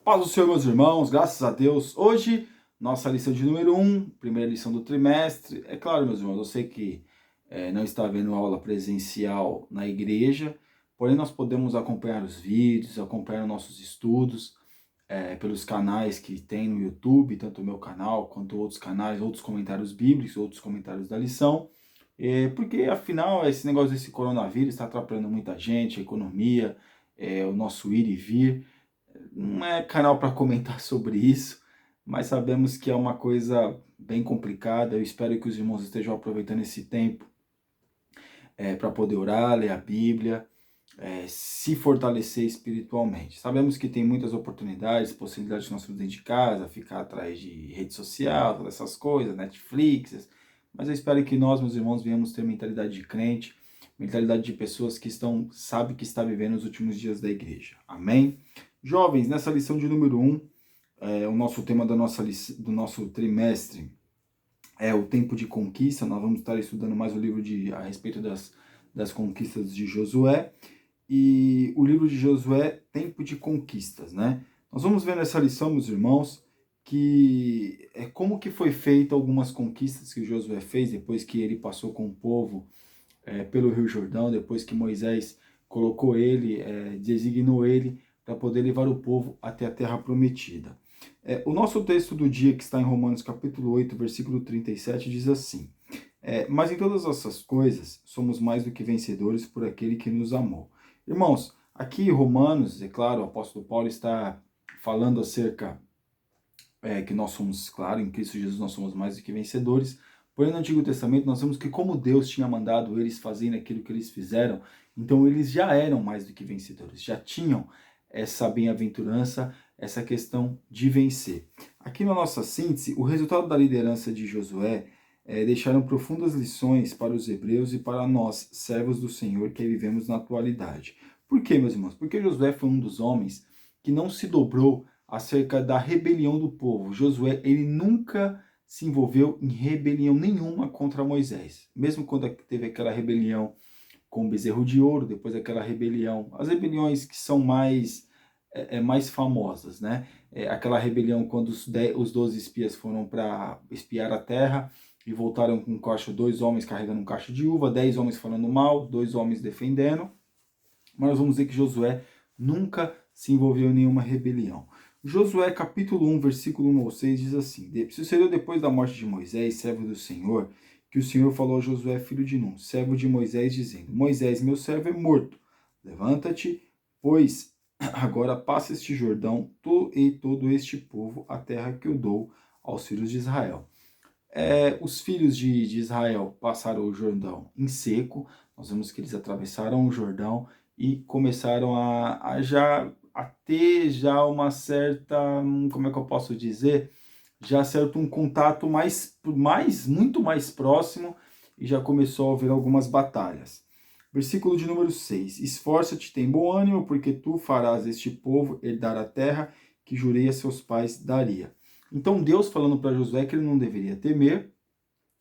Paz do Senhor, meus irmãos, graças a Deus. Hoje, nossa lição de número 1, primeira lição do trimestre. É claro, meus irmãos, eu sei que não está havendo aula presencial na igreja, porém nós podemos acompanhar os vídeos, acompanhar nossos estudos pelos canais que tem no YouTube, tanto o meu canal quanto outros canais, outros comentários bíblicos, outros comentários da lição. Porque, afinal, esse negócio desse coronavírus está atrapalhando muita gente, a economia, o nosso ir e vir. Não é canal para comentar sobre isso, mas sabemos que é uma coisa bem complicada. Eu espero que os irmãos estejam aproveitando esse tempo para poder orar, ler a Bíblia, se fortalecer espiritualmente. Sabemos que tem muitas oportunidades, possibilidades de nós ficarmos dentro de casa, ficar atrás de rede social, todas essas coisas, Netflix, mas eu espero que nós, meus irmãos, venhamos ter mentalidade de crente, mentalidade de pessoas que sabem que está vivendo os últimos dias da igreja. Amém? Jovens, nessa lição de número 1, o nosso tema do nosso trimestre é o tempo de conquista. Nós vamos estar estudando mais o livro a respeito das conquistas de Josué. E o livro de Josué, tempo de conquistas, né? Nós vamos ver nessa lição, meus irmãos, que como que foi feita algumas conquistas que Josué fez depois que ele passou com o povo pelo Rio Jordão, depois que Moisés colocou ele, designou ele para poder levar o povo até a terra prometida. O nosso texto do dia, que está em Romanos capítulo 8, versículo 37, diz assim: mas em todas essas coisas somos mais do que vencedores por aquele que nos amou. Irmãos, aqui Romanos, é claro, o apóstolo Paulo está falando acerca que nós somos, claro, em Cristo Jesus nós somos mais do que vencedores. Porém, no Antigo Testamento, nós vemos que como Deus tinha mandado eles fazerem aquilo que eles fizeram, então eles já eram mais do que vencedores, já tinham essa bem-aventurança, essa questão de vencer. Aqui na nossa síntese, o resultado da liderança de Josué deixaram profundas lições para os hebreus e para nós, servos do Senhor, que vivemos na atualidade. Por quê, meus irmãos? Porque Josué foi um dos homens que não se dobrou acerca da rebelião do povo. Josué, ele nunca se envolveu em rebelião nenhuma contra Moisés. Mesmo quando teve aquela rebelião com o bezerro de ouro, depois aquela rebelião, as rebeliões que são mais famosas, né? Aquela rebelião quando os 12 espias foram para espiar a terra e voltaram com um cacho, 2 homens carregando um cacho de uva, 10 homens falando mal, 2 homens defendendo. Mas nós vamos ver que Josué nunca se envolveu em nenhuma rebelião. Josué capítulo 1, versículo 1 ao 6 diz assim: sucedeu depois da morte de Moisés, servo do Senhor, que o Senhor falou a Josué, filho de Nun, servo de Moisés, dizendo: Moisés, meu servo, é morto. Levanta-te, pois agora passa este Jordão, tu e todo este povo, a terra que eu dou aos filhos de Israel. Os filhos de Israel passaram o Jordão em seco. Nós vemos que eles atravessaram o Jordão e começaram a ter já uma certa, como é que eu posso dizer, já certo um contato muito mais próximo, e já começou a haver algumas batalhas. Versículo de número 6: esforça-te, tem bom ânimo, porque tu farás este povo herdar a terra que jurei a seus pais daria. Então Deus falando para Josué que ele não deveria temer,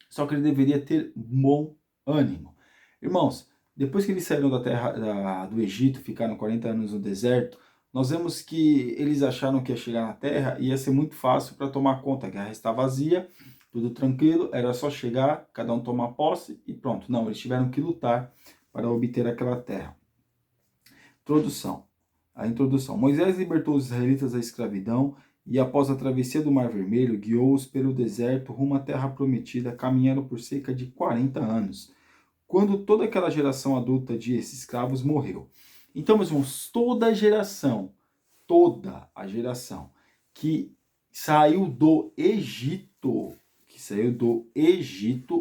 só que ele deveria ter bom ânimo. Irmãos, depois que eles saíram da terra do Egito, ficaram 40 anos no deserto, nós vemos que eles acharam que ia chegar na terra e ia ser muito fácil para tomar conta, a guerra está vazia, tudo tranquilo, era só chegar, cada um tomar posse e pronto. Não, eles tiveram que lutar para obter aquela terra. A introdução. Moisés libertou os israelitas da escravidão e, após a travessia do Mar Vermelho, guiou-os pelo deserto rumo à terra prometida, caminhando por cerca de 40 anos, quando toda aquela geração adulta de escravos morreu. Então, meus irmãos, toda a geração que saiu do Egito,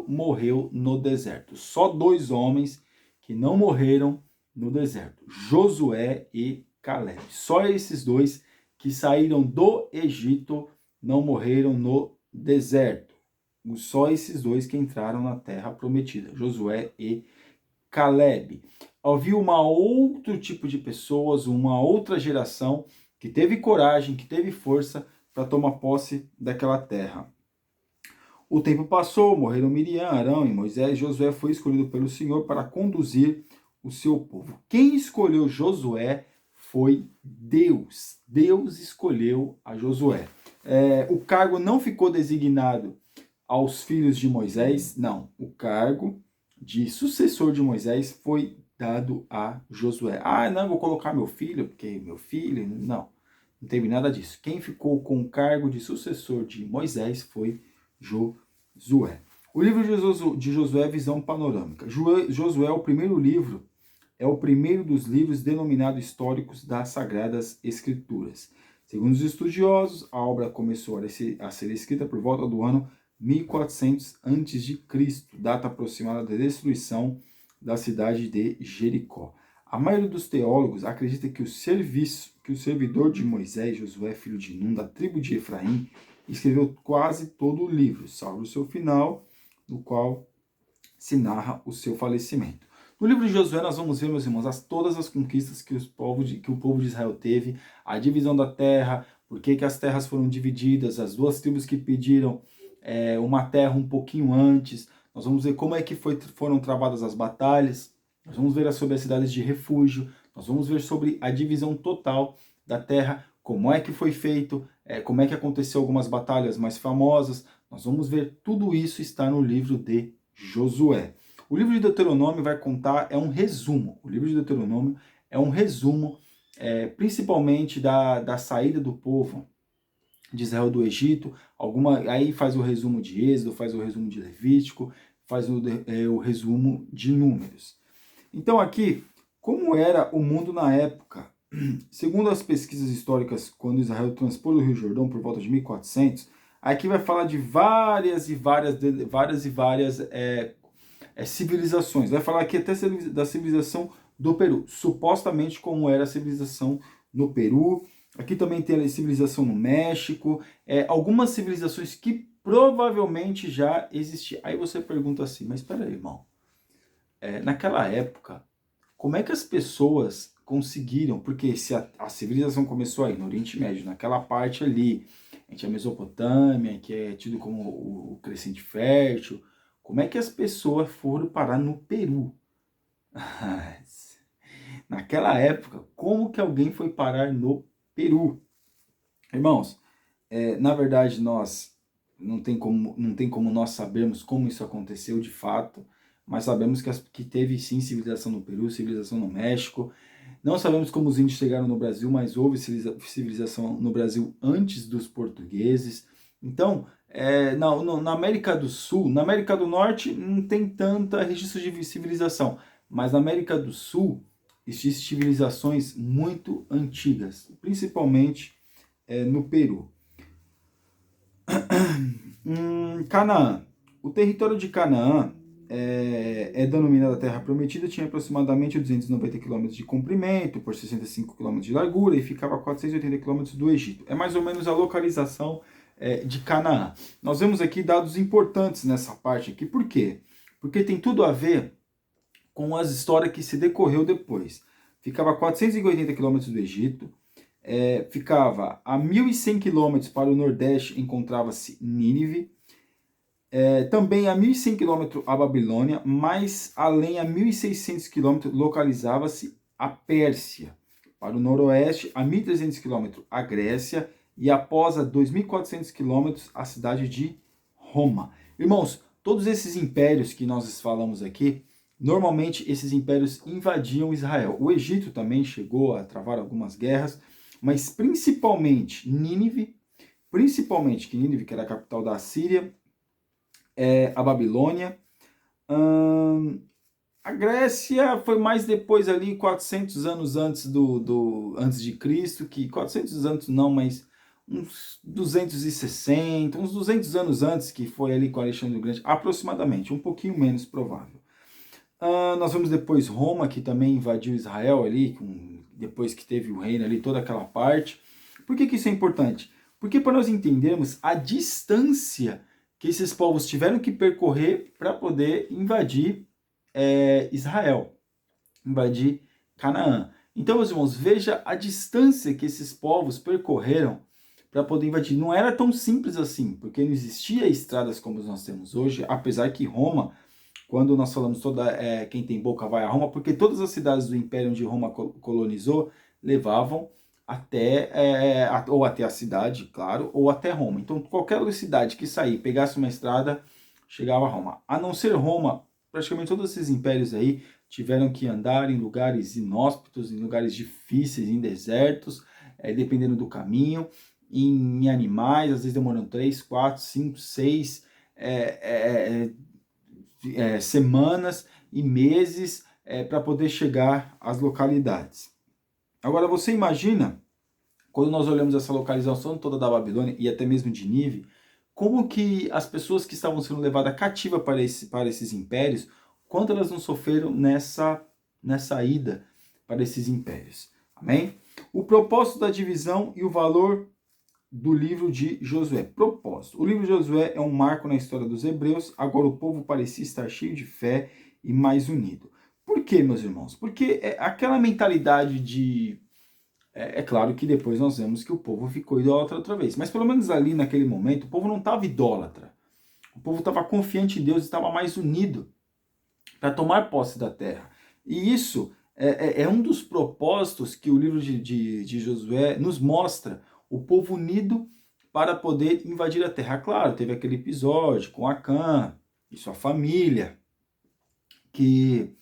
morreu no deserto. Só 2 homens que não morreram no deserto: Josué e Caleb. Só esses 2 que saíram do Egito não morreram no deserto. Só esses 2 que entraram na terra prometida: Josué e Caleb. Havia outro tipo de pessoas, uma outra geração que teve coragem, que teve força para tomar posse daquela terra. O tempo passou, morreram Miriam, Arão e Moisés. Josué foi escolhido pelo Senhor para conduzir o seu povo. Quem escolheu Josué foi Deus. Deus escolheu a Josué. O cargo não ficou designado aos filhos de Moisés, não. O cargo de sucessor de Moisés foi dado a Josué. Não, vou colocar meu filho, porque meu filho... Não, não teve nada disso. Quem ficou com o cargo de sucessor de Moisés foi Josué. O livro de Josué é visão panorâmica. Josué é o primeiro livro, é o primeiro dos livros denominados históricos das Sagradas Escrituras. Segundo os estudiosos, a obra começou a ser escrita por volta do ano 1400 a.C., data aproximada da destruição da cidade de Jericó. A maioria dos teólogos acredita que o servidor de Moisés, Josué, filho de Nun, da tribo de Efraim, escreveu quase todo o livro, salvo o seu final, no qual se narra o seu falecimento. No livro de Josué nós vamos ver, meus irmãos, todas as conquistas que o povo de Israel teve, a divisão da terra, por que as terras foram divididas, as duas tribos que pediram uma terra um pouquinho antes. Nós vamos ver como é que foram travadas as batalhas, nós vamos ver sobre as cidades de refúgio, nós vamos ver sobre a divisão total da terra, como é que foi feito, como é que aconteceu algumas batalhas mais famosas. Nós vamos ver tudo isso está no livro de Josué. O livro de Deuteronômio vai contar, é um resumo. O livro de Deuteronômio é um resumo, principalmente da saída do povo de Israel do Egito. Aí faz o resumo de Êxodo, faz o resumo de Levítico, faz o resumo de Números. Então aqui, como era o mundo na época? Segundo as pesquisas históricas, quando Israel transpôs o Rio Jordão por volta de 1400, aqui vai falar de várias civilizações. Vai falar aqui até da civilização do Peru, supostamente como era a civilização no Peru. Aqui também tem a civilização no México, algumas civilizações que provavelmente já existiam. Aí você pergunta assim, mas espera aí, irmão, naquela época, como é que as pessoas conseguiram? Porque se a civilização começou aí no Oriente Médio, naquela parte ali, a gente, a Mesopotâmia, que é tido como o crescente fértil, como é que as pessoas foram parar no Peru? Naquela época, como que alguém foi parar no Peru? Irmãos, na verdade, nós não tem como nós sabermos como isso aconteceu de fato, mas sabemos que teve sim civilização no Peru, civilização no México. Não sabemos como os índios chegaram no Brasil, mas houve civilização no Brasil antes dos portugueses. Então, na América do Sul, na América do Norte não tem tanta registro de civilização, mas na América do Sul existem civilizações muito antigas, principalmente no Peru. Canaã. O território de Canaã é denominada Terra Prometida, tinha aproximadamente 290 km de comprimento por 65 km de largura e ficava a 480 km do Egito. É mais ou menos a localização de Canaã. Nós vemos aqui dados importantes nessa parte aqui. Por quê? Porque tem tudo a ver com as histórias que se decorreu depois. Ficava a 480 km do Egito, ficava a 1.100 km para o nordeste, encontrava-se Nínive, também a 1.100 km a Babilônia, mais além a 1.600 km localizava-se a Pérsia. Para o noroeste, a 1.300 km a Grécia e após a 2.400 km a cidade de Roma. Irmãos, todos esses impérios que nós falamos aqui, normalmente esses impérios invadiam Israel. O Egito também chegou a travar algumas guerras, mas principalmente Nínive, que Nínive, que era a capital da Síria, a Babilônia. A Grécia foi mais depois ali, 400 anos antes antes de Cristo, que 400 anos não, mas uns 260, uns 200 anos antes, que foi ali com Alexandre o Grande, aproximadamente, um pouquinho menos provável. Nós vemos depois Roma, que também invadiu Israel ali, depois que teve o reino ali, toda aquela parte. Por que isso é importante? Porque para nós entendermos a distância que esses povos tiveram que percorrer para poder invadir Israel, invadir Canaã. Então, meus irmãos, veja a distância que esses povos percorreram para poder invadir. Não era tão simples assim, porque não existia estradas como nós temos hoje, apesar que Roma, quando nós falamos quem tem boca vai a Roma, porque todas as cidades do império onde Roma colonizou levavam ou até a cidade, claro, ou até Roma. Então, qualquer cidade que sair, pegasse uma estrada, chegava a Roma. A não ser Roma, praticamente todos esses impérios aí tiveram que andar em lugares inóspitos, em lugares difíceis, em desertos, dependendo do caminho, em animais, às vezes demorando 3, 4, 5, 6 semanas e meses para poder chegar às localidades. Agora, você imagina, quando nós olhamos essa localização toda da Babilônia e até mesmo de Nínive, como que as pessoas que estavam sendo levadas cativa para esses impérios, quanto elas não sofreram nessa ida para esses impérios. Amém? O propósito da divisão e o valor do livro de Josué. Propósito. O livro de Josué é um marco na história dos hebreus. Agora o povo parecia estar cheio de fé e mais unido. Por quê, meus irmãos? Porque aquela mentalidade de... É claro que depois nós vemos que o povo ficou idólatra outra vez. Mas pelo menos ali naquele momento, o povo não estava idólatra. O povo estava confiante em Deus e estava mais unido para tomar posse da terra. E isso é um dos propósitos que o livro de Josué nos mostra. O povo unido para poder invadir a terra. Claro, teve aquele episódio com Acã e sua família, que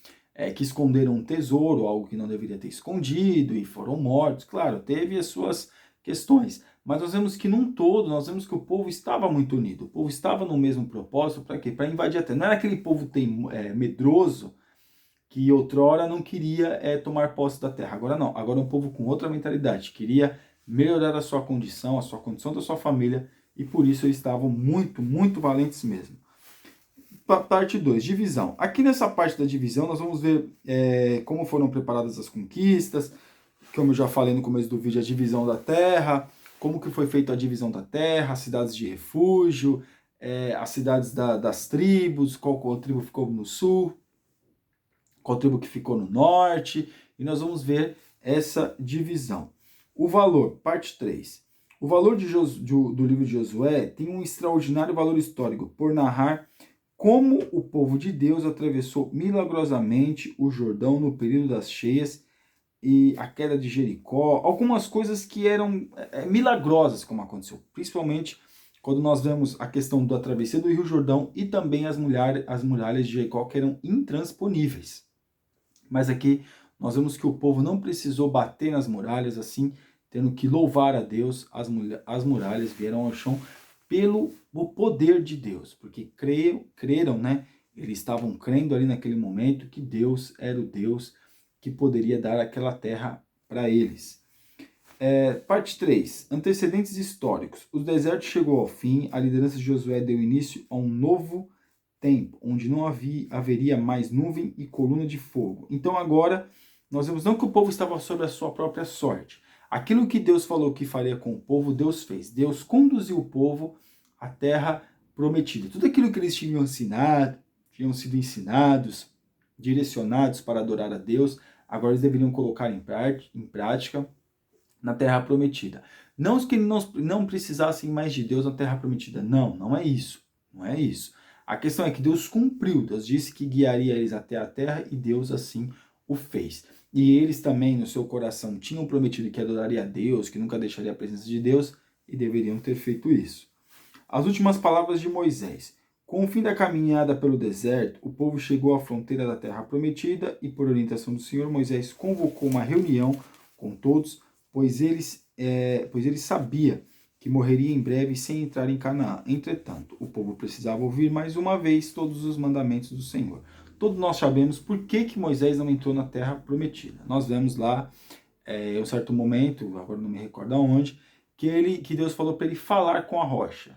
esconderam um tesouro, algo que não deveria ter escondido, e foram mortos. Claro, teve as suas questões. Mas nós vemos que num todo, nós vemos que o povo estava muito unido. O povo estava no mesmo propósito, para quê? Para invadir a terra. Não era aquele povo medroso, que outrora não queria tomar posse da terra. Agora não. Agora é um povo com outra mentalidade. Queria melhorar a sua condição da sua família, e por isso eles estavam muito, muito valentes mesmo. Parte 2, divisão. Aqui nessa parte da divisão nós vamos ver como foram preparadas as conquistas, como eu já falei no começo do vídeo, a divisão da terra, como que foi feita a divisão da terra, as cidades de refúgio, as cidades das tribos, qual tribo ficou no sul, qual tribo que ficou no norte, e nós vamos ver essa divisão. O valor, parte 3. O valor do livro de Josué tem um extraordinário valor histórico por narrar como o povo de Deus atravessou milagrosamente o Jordão no período das cheias e a queda de Jericó, algumas coisas que eram milagrosas como aconteceu, principalmente quando nós vemos a questão da travessia do Rio Jordão e também as muralhas de Jericó que eram intransponíveis. Mas aqui nós vemos que o povo não precisou bater nas muralhas, assim, tendo que louvar a Deus, as muralhas vieram ao chão pelo poder de Deus, porque creram, né? Eles estavam crendo ali naquele momento que Deus era o Deus que poderia dar aquela terra para eles. Parte 3. Antecedentes históricos. O deserto chegou ao fim, a liderança de Josué deu início a um novo tempo, onde não haveria mais nuvem e coluna de fogo. Então agora, nós vemos não que o povo estava sob a sua própria sorte. Aquilo que Deus falou que faria com o povo, Deus fez. Deus conduziu o povo à terra prometida. Tudo aquilo que eles tinham sido ensinados, direcionados para adorar a Deus, agora eles deveriam colocar em prática na terra prometida. Não que não precisassem mais de Deus na terra prometida. Não, não é isso. Não é isso. A questão é que Deus cumpriu. Deus disse que guiaria eles até a terra e Deus assim o fez. E eles também, no seu coração, tinham prometido que adoraria a Deus, que nunca deixaria a presença de Deus, e deveriam ter feito isso. As últimas palavras de Moisés. Com o fim da caminhada pelo deserto, o povo chegou à fronteira da terra prometida e, por orientação do Senhor, Moisés convocou uma reunião com todos, pois ele sabia que morreria em breve sem entrar em Canaã. Entretanto, o povo precisava ouvir mais uma vez todos os mandamentos do Senhor. Todos nós sabemos por que Moisés não entrou na terra prometida. Nós vemos lá, em um certo momento, agora não me recordo aonde, que Deus falou para ele falar com a rocha.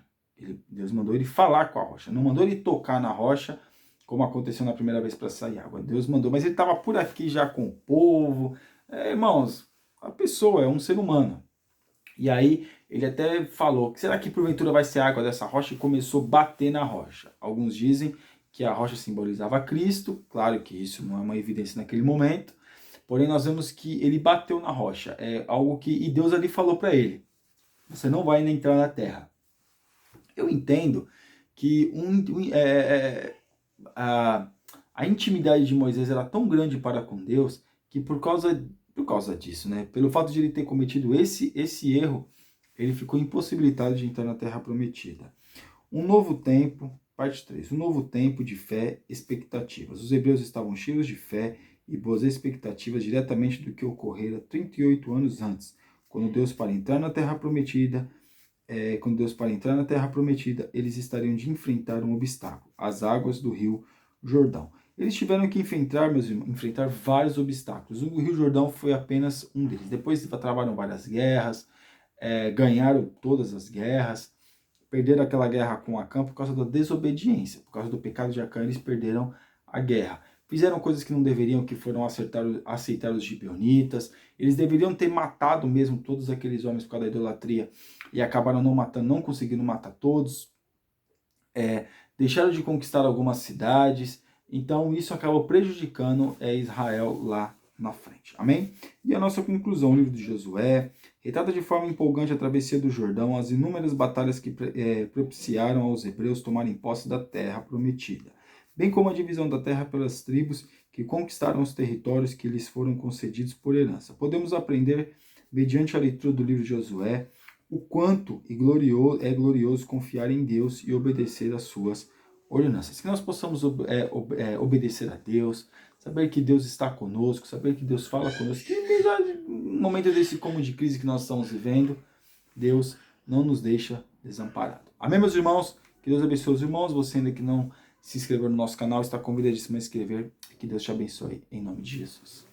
Deus mandou ele falar com a rocha, não mandou ele tocar na rocha, como aconteceu na primeira vez para sair água. Deus mandou, mas ele estava por aqui já com o povo. Irmãos, a pessoa é um ser humano. E aí ele até falou, será que porventura vai ser água dessa rocha? E começou a bater na rocha. Alguns dizem que a rocha simbolizava Cristo, claro que isso não é uma evidência naquele momento, porém nós vemos que ele bateu na rocha, e Deus ali falou para ele, você não vai entrar na terra. Eu entendo que a intimidade de Moisés era tão grande para com Deus, que por causa por causa disso, né? Pelo fato de ele ter cometido esse erro, ele ficou impossibilitado de entrar na Terra Prometida. Um novo tempo, parte 3. Um novo tempo de fé, expectativas. Os hebreus estavam cheios de fé e boas expectativas diretamente do que ocorrera 38 anos antes, quando Deus para entrar na Terra Prometida, eles estariam de enfrentar um obstáculo, as águas do rio Jordão. Eles tiveram que enfrentar, meus irmãos, enfrentar vários obstáculos. O Rio Jordão foi apenas um deles. Depois travaram várias guerras, ganharam todas as guerras, perderam aquela guerra com Acã por causa da desobediência, por causa do pecado de Acã, eles perderam a guerra. Fizeram coisas que não deveriam, que foram aceitar os gibeonitas. Eles deveriam ter matado mesmo todos aqueles homens por causa da idolatria e acabaram não matando, não conseguindo matar todos. Deixaram de conquistar algumas cidades. Então isso acabou prejudicando Israel lá na frente. Amém? E a nossa conclusão, o livro de Josué, retrata de forma empolgante a travessia do Jordão, as inúmeras batalhas que propiciaram aos hebreus tomarem posse da terra prometida, bem como a divisão da terra pelas tribos que conquistaram os territórios que lhes foram concedidos por herança. Podemos aprender, mediante a leitura do livro de Josué, o quanto é glorioso confiar em Deus e obedecer às suas ordenanças. Que nós possamos obedecer a Deus, saber que Deus está conosco, saber que Deus fala conosco, que no momento desse como de crise que nós estamos vivendo, Deus não nos deixa desamparado. Amém, meus irmãos? Que Deus abençoe os irmãos. Você ainda que não se inscreveu no nosso canal, está convidadíssimo a inscrever. Que Deus te abençoe, em nome de Jesus.